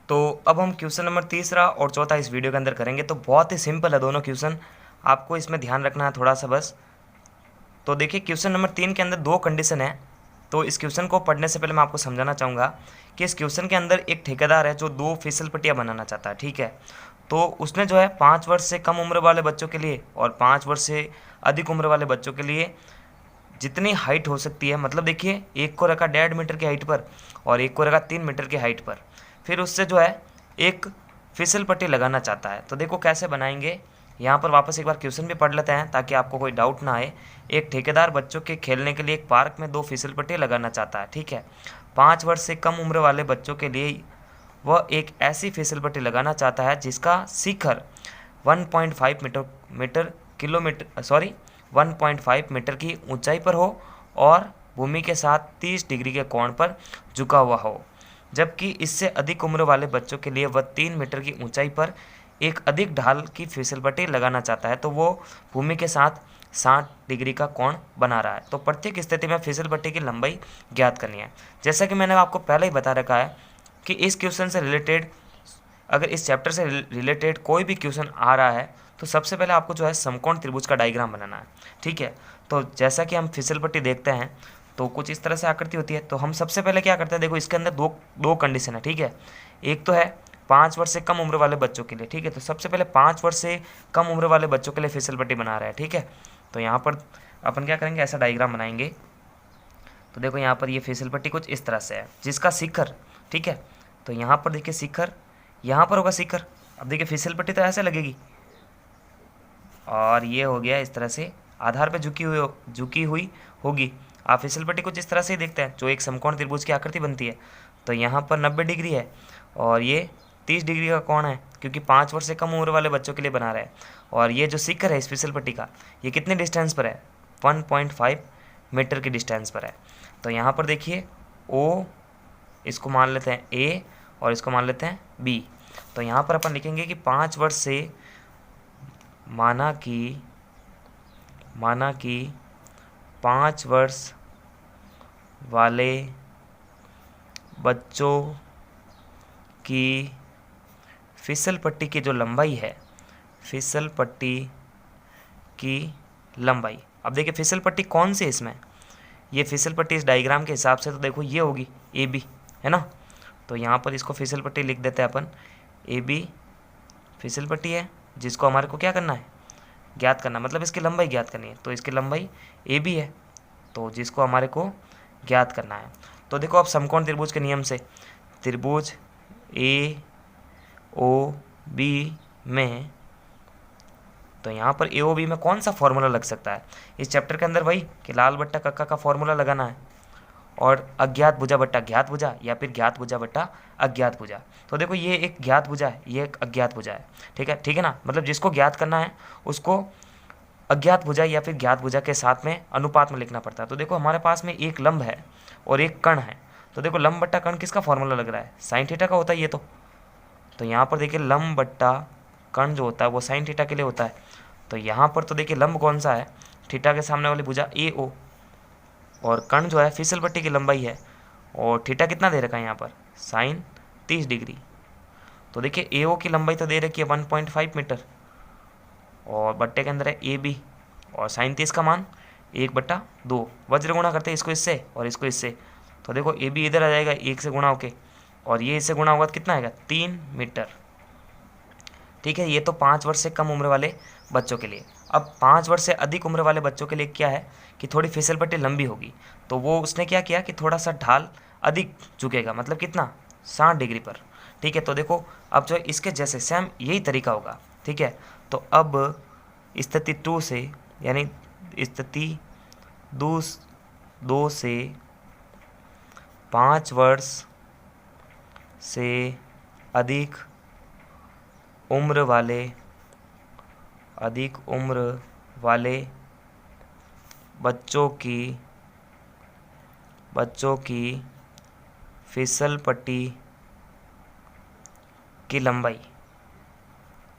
तो अब हम क्वेश्चन नंबर तीसरा और चौथा इस वीडियो के अंदर करेंगे। तो बहुत ही सिंपल है दोनों क्वेश्चन, आपको इसमें ध्यान रखना है थोड़ा सा बस। तो देखिए क्वेश्चन नंबर 3 के अंदर दो कंडीशन है। तो इस क्वेश्चन को पढ़ने से पहले मैं आपको समझाना चाहूँगा कि इस क्वेश्चन के अंदर एक ठेकेदार है जो 2 फिसल पट्टियाँ बनाना चाहता है, ठीक है। तो उसने जो है 5 वर्ष से कम उम्र वाले बच्चों के लिए और 5 वर्ष से अधिक उम्र वाले बच्चों के लिए जितनी हाइट हो सकती है, मतलब देखिए एक को रखा 1.5 मीटर की हाइट पर और एक को रखा 3 मीटर की हाइट पर, फिर उससे जो है एक फिसल पट्टी लगाना चाहता है। तो देखो कैसे बनाएंगे, यहाँ पर वापस एक बार क्वेश्चन भी पढ़ लेते हैं ताकि आपको कोई डाउट ना आए। एक ठेकेदार बच्चों के खेलने के लिए एक पार्क में 2 फिसल पट्टी लगाना चाहता है, ठीक है। 5 वर्ष से कम उम्र वाले बच्चों के लिए वह एक ऐसी फिसल पट्टी लगाना चाहता है जिसका शिखर 1.5 मीटर किलोमीटर 1.5 मीटर की ऊंचाई पर हो और भूमि के साथ 30 डिग्री के कोण पर झुका हुआ हो, जबकि इससे अधिक उम्र वाले बच्चों के लिए वह 3 मीटर की ऊंचाई पर एक अधिक ढाल की फिसलपट्टी लगाना चाहता है। तो वो भूमि के साथ 60 डिग्री का कोण बना रहा है। तो प्रत्येक स्थिति में फिसलपट्टी की लंबाई ज्ञात करनी है। जैसा कि मैंने आपको पहले ही बता रखा है कि इस क्वेश्चन से रिलेटेड, अगर इस चैप्टर से रिलेटेड कोई भी क्वेश्चन आ रहा है तो सबसे पहले आपको जो है समकोण त्रिभुज का डायग्राम बनाना है, ठीक है। तो जैसा कि हम फिसलपट्टी देखते हैं तो कुछ इस तरह से आकृति होती है। तो हम सबसे पहले क्या करते हैं, देखो इसके अंदर दो कंडीशन है, ठीक है। एक तो है 5 वर्ष से कम उम्र वाले बच्चों के लिए, ठीक है। तो सबसे पहले 5 वर्ष से कम उम्र वाले बच्चों के लिए फिसलपट्टी बना रहे हैं, ठीक है। तो यहाँ पर अपन क्या करेंगे, ऐसा डायग्राम बनाएंगे। तो देखो यहाँ पर ये फिसलपट्टी कुछ इस तरह से है जिसका शिखर, ठीक है। तो यहाँ पर देखिए शिखर, यहाँ पर होगा शिखर। अब देखिए फिसलपट्टी तो ऐसे लगेगी और ये हो गया इस तरह से आधार पे झुकी हुई होगी। आप फिसलपट्टी कुछ इस तरह से ही देखते हैं जो एक समकोण त्रिभुज की आकृति बनती है। तो यहाँ पर 90 डिग्री है और ये 30 डिग्री का कोण है क्योंकि 5 वर्ष से कम उम्र वाले बच्चों के लिए बना रहे हैं। और ये जो शिखर है इस फिसलपट्टी का, ये कितने डिस्टेंस पर है, 1.5 मीटर की डिस्टेंस पर है। तो यहाँ पर देखिए ओ, इसको मान लेते हैं ए और इसको मान लेते हैं बी। तो यहाँ पर अपन लिखेंगे कि 5 वर्ष से माना कि 5 वर्ष वाले बच्चों की फिसलपट्टी की जो लंबाई है, फिसलपट्टी की लंबाई, अब देखिए फिसलपट्टी कौन सी है इसमें, ये फिसलपट्टी इस डायग्राम के हिसाब से तो देखो ये होगी ए बी, है ना। तो यहाँ पर इसको फिसलपट्टी लिख देते हैं अपन, ए बी फिसलपट्टी है जिसको हमारे को क्या करना है, ज्ञात करना, मतलब इसकी लंबाई ज्ञात करनी है। तो इसकी लंबाई ए बी है तो जिसको हमारे को ज्ञात करना है। तो देखो अब समकोण त्रिभुज के नियम से त्रिभुज ए ओ बी में, तो यहाँ पर ए ओ बी में कौन सा फॉर्मूला लग सकता है इस चैप्टर के अंदर, वही कि लाल बट्टा कक्का का फॉर्मूला लगाना है और अज्ञात भुजा बट्टा ज्ञात भुजा या फिर ज्ञात भुजा बट्टा अज्ञात भुजा। तो देखो ये एक ज्ञात भुजा है, ये एक अज्ञात भुजा है, ठीक है ना। मतलब जिसको ज्ञात करना है उसको अज्ञात भुजा या फिर ज्ञात भुजा के साथ में अनुपात में लिखना पड़ता है। तो देखो हमारे पास में एक लंब है और एक कण है। तो देखो लंब बट्टा कण किसका फॉर्मूला लग रहा है, साइन थीटा का होता है ये तो यहाँ पर देखिए लंब बट्टा कण जो होता है वो साइन थीटा के लिए होता है। तो यहाँ पर तो देखिए लंब कौन सा है, थीटा के सामने वाली भुजा ए ओ, और कण जो है फिसलपट्टी की लंबाई है और थीटा कितना दे रखा है यहाँ पर, साइन 30 डिग्री। तो देखिए ए ओ की लंबाई तो दे रखी है 1.5 मीटर और बट्टे के अंदर है ए बी और साइन 30 का मान 1/2, वज्र गुणा करते हैं इसको इससे और इसको इससे। तो देखो ए बी इधर आ जाएगा 1 से गुणा होके और ये इससे गुणा होगा तो कितना आएगा, 3 मीटर, ठीक है। ये तो 5 वर्ष से कम उम्र वाले बच्चों के लिए। अब 5 वर्ष से अधिक उम्र वाले बच्चों के लिए क्या है कि थोड़ी फिसलपट्टी लंबी होगी। तो वो उसने क्या किया कि थोड़ा सा ढाल अधिक झुकेगा, मतलब कितना, 60 डिग्री पर, ठीक है। तो देखो अब जो इसके जैसे सेम यही तरीका होगा, ठीक है। तो अब स्थिति 2 से, यानी स्थिति 2 से 5 वर्ष से अधिक उम्र वाले बच्चों की फिसलपट्टी की लंबाई।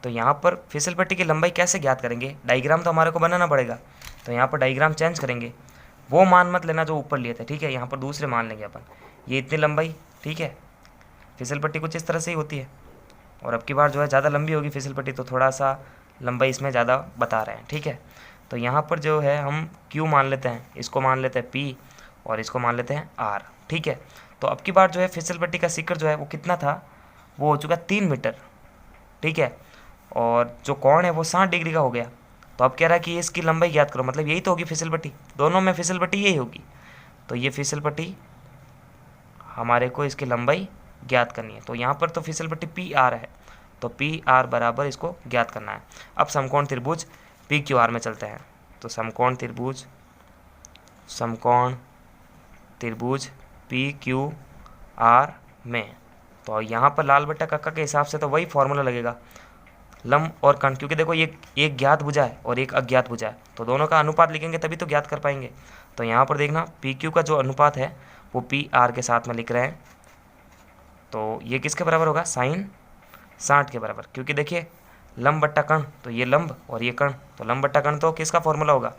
तो यहाँ पर फिसलपट्टी की लंबाई कैसे ज्ञात करेंगे, डायग्राम तो हमारे को बनाना पड़ेगा। तो यहाँ पर डायग्राम चेंज करेंगे, वो मान मत लेना जो ऊपर लिए थे, ठीक है। यहाँ पर दूसरे मान लेंगे अपन, ये इतनी लंबाई, ठीक है। फिसल पट्टी कुछ इस तरह से ही होती है। और अब की बार जो है ज़्यादा लंबी होगी फिसल पट्टी, तो थोड़ा सा लंबाई इसमें ज़्यादा बता रहे हैं, ठीक है। तो यहाँ पर जो है हम Q मान लेते हैं, इसको मान लेते हैं P और इसको मान लेते हैं R, ठीक है। तो अब की बार जो है फिसल पट्टी का शिखर जो है वो कितना था, वो हो चुका 3 मीटर, ठीक है। और जो कोण है वो 60 डिग्री का हो गया। तो अब कह रहा है कि इसकी लंबाई ज्ञात करो, मतलब यही तो होगी फिसल पट्टी, दोनों में फिसल पट्टी यही होगी। तो ये फिसल पट्टी हमारे को इसकी लंबाई ज्ञात करनी है। तो यहाँ पर तो फिसल पट्टी PR है, तो PR बराबर इसको ज्ञात करना है। अब समकोण त्रिभुज PQR में चलते हैं। तो समकोण त्रिभुज PQR में, तो यहाँ पर लाल बट्टा कक्का के हिसाब से तो वही फॉर्मूला लगेगा, लंब और कर्ण, क्योंकि देखो ये एक ज्ञात भुजा है और एक अज्ञात भुजा है, तो दोनों का अनुपात लिखेंगे तभी तो ज्ञात कर पाएंगे। तो यहाँ पर देखना PQ का जो अनुपात है वो PR के साथ में लिख रहे हैं, तो ये किसके बराबर होगा, sin 60 के बराबर, क्योंकि देखिए लंब बट्टा कर्ण, तो ये लंब और ये कर्ण, तो लंब बट्टा कर्ण तो किसका फॉर्मूला होगा,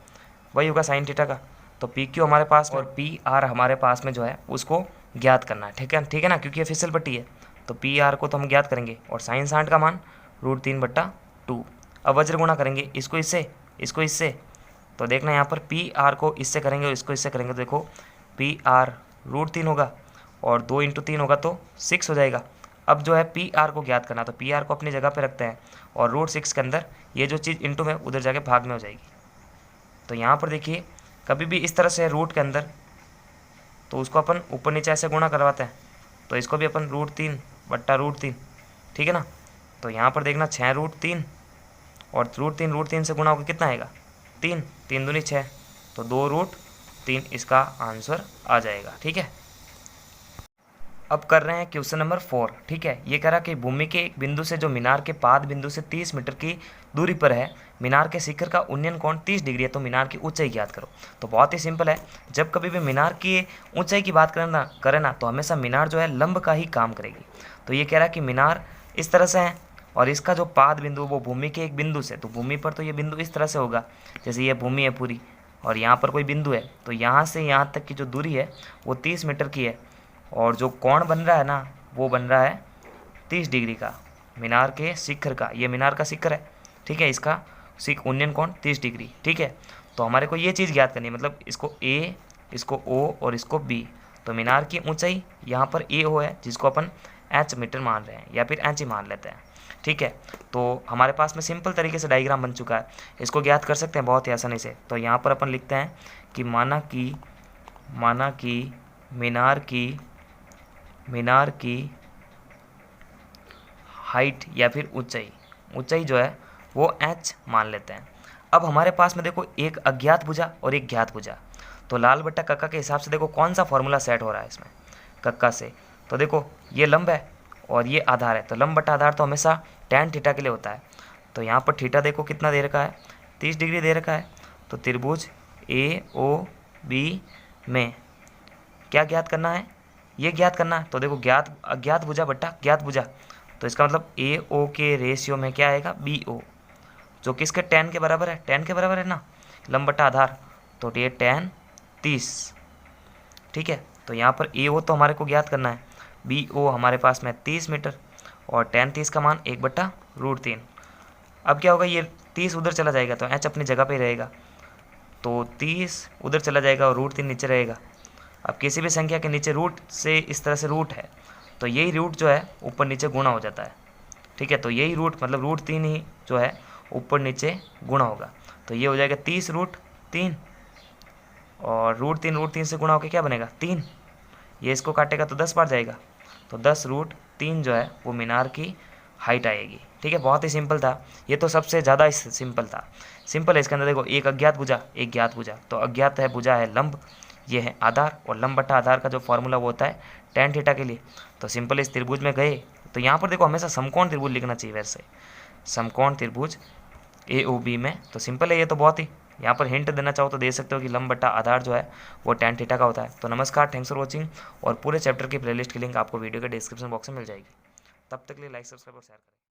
वही होगा sin थीटा का। तो PQ हमारे पास और PR हमारे पास में जो है उसको ज्ञात करना है, ठीक है ना, क्योंकि ये फिसल पट्टी है। तो PR को तो हम ज्ञात करेंगे और sin 60 का मान √3/2। अब वज्र गुणा करेंगे इसको इससे, तो देखना यहाँ पर PR को इससे करेंगे और इसको इससे करेंगे, तो देखो PR √3 होगा और 2 × 3 होगा तो 6 हो जाएगा। अब जो है PR को ज्ञात करना, तो PR को अपनी जगह पे रखते हैं और √6 के अंदर ये जो चीज़ इंटू में उधर जाके भाग में हो जाएगी। तो यहाँ पर देखिए कभी भी इस तरह से रूट के अंदर, तो उसको अपन ऊपर नीचे ऐसे गुणा करवाते हैं, तो इसको भी अपन √3/√3, ठीक है ना। तो यहाँ पर देखना 6√3 और √3 से गुणा होकर कितना आएगा, 3, 3 दूनी 6, तो 2√3 इसका आंसर आ जाएगा, ठीक है। अब कर रहे हैं क्वेश्चन नंबर 4, ठीक है। ये कह रहा कि भूमि के एक बिंदु से जो मीनार के पाद बिंदु से 30 मीटर की दूरी पर है, मीनार के शिखर का उन्नयन कोण 30 डिग्री है, तो मीनार की ऊंचाई ज्ञात करो। तो बहुत ही सिंपल है, जब कभी भी मीनार की ऊंचाई की बात करें ना तो हमेशा मीनार जो है लंब का ही काम करेगी। तो ये कह रहा है कि मीनार इस तरह से है और इसका जो पाद बिंदु वो भूमि के एक बिंदु से, तो भूमि पर तो ये बिंदु इस तरह से होगा, जैसे ये भूमि है पूरी और यहाँ पर कोई बिंदु है, तो यहाँ से यहाँ तक की जो दूरी है वो 30 मीटर की है और जो कोण बन रहा है ना वो बन रहा है 30 डिग्री का, मीनार के शिखर का, ये मीनार का शिखर है, ठीक है, इसका उन्नयन कोण 30 डिग्री, ठीक है। तो हमारे को ये चीज़ ज्ञात करनी है, मतलब इसको A, इसको O और इसको B। तो मीनार की ऊंचाई यहाँ पर AO है, जिसको अपन H मीटर मान रहे हैं या फिर इंच ही मान लेते हैं, ठीक है। तो हमारे पास में सिंपल तरीके से डायग्राम बन चुका है, इसको ज्ञात कर सकते हैं बहुत ही आसानी से। तो यहाँ पर अपन लिखते हैं कि माना कि मीनार की हाइट या फिर ऊंचाई जो है वो H मान लेते हैं। अब हमारे पास में देखो एक अज्ञात भुजा और एक ज्ञात भुजा, तो लाल बट्टा कक्का के हिसाब से देखो कौन सा फॉर्मूला सेट हो रहा है इसमें कक्का से। तो देखो ये लंब है और ये आधार है, तो लंब बट्टा आधार तो हमेशा tan थीटा के लिए होता है। तो यहाँ पर थीटा देखो कितना दे रखा है, 30 डिग्री दे रखा है। तो त्रिभुज AOB में क्या ज्ञात करना है, ये ज्ञात करना है। तो देखो अज्ञात भुजा बट्टा ज्ञात भुजा, तो इसका मतलब AO के रेशियो में क्या आएगा, BO, जो किसके tan के बराबर है, tan के बराबर है ना, लंब बट्टा आधार, तो ये tan 30, ठीक है। तो यहाँ पर AO तो हमारे को ज्ञात करना है, BO हमारे पास में 30 मीटर और tan 30 का मान 1/√3। अब क्या होगा, ये 30 उधर चला जाएगा तो H अपनी जगह पे ही रहेगा, तो 30 उधर चला जाएगा और √3 नीचे रहेगा। अब किसी भी संख्या के नीचे रूट से इस तरह से रूट है, तो यही रूट जो है ऊपर नीचे गुणा हो जाता है, ठीक है। तो यही रूट मतलब √3 ही जो है ऊपर नीचे गुणा होगा, तो ये हो जाएगा 30√3 और √3 से गुणा होकर क्या बनेगा 3, ये इसको काटेगा तो 10 बार जाएगा, तो 10√3 जो है वो मीनार की हाइट आएगी, ठीक है। बहुत ही सिंपल था, ये तो सबसे ज़्यादा सिंपल था। सिंपल है, इसके अंदर देखो एक अज्ञात भुजा एक ज्ञात भुजा, तो अज्ञात है भुजा है लंब, ये है आधार, और लंब बट्टा आधार का जो फॉर्मूला वो होता है tan थीटा के लिए। तो सिंपल इस त्रिभुज में गए, तो यहाँ पर देखो हमेशा समकोण त्रिभुज लिखना चाहिए, वैसे समकोण त्रिभुज AOB में, तो सिंपल है ये तो बहुत ही। यहाँ पर हिंट देना चाहो तो दे सकते हो कि लंब बट्टा आधार जो है वो tan थीटा का होता है। तो नमस्कार, थैंक्स फॉर वॉचिंग, और पूरे चैप्टर की प्लेलिस्ट की लिंक आपको वीडियो के डिस्क्रिप्शन बॉक्स में मिल जाएगी। तब तक के लिए लाइक, सब्सक्राइब और शेयर करें।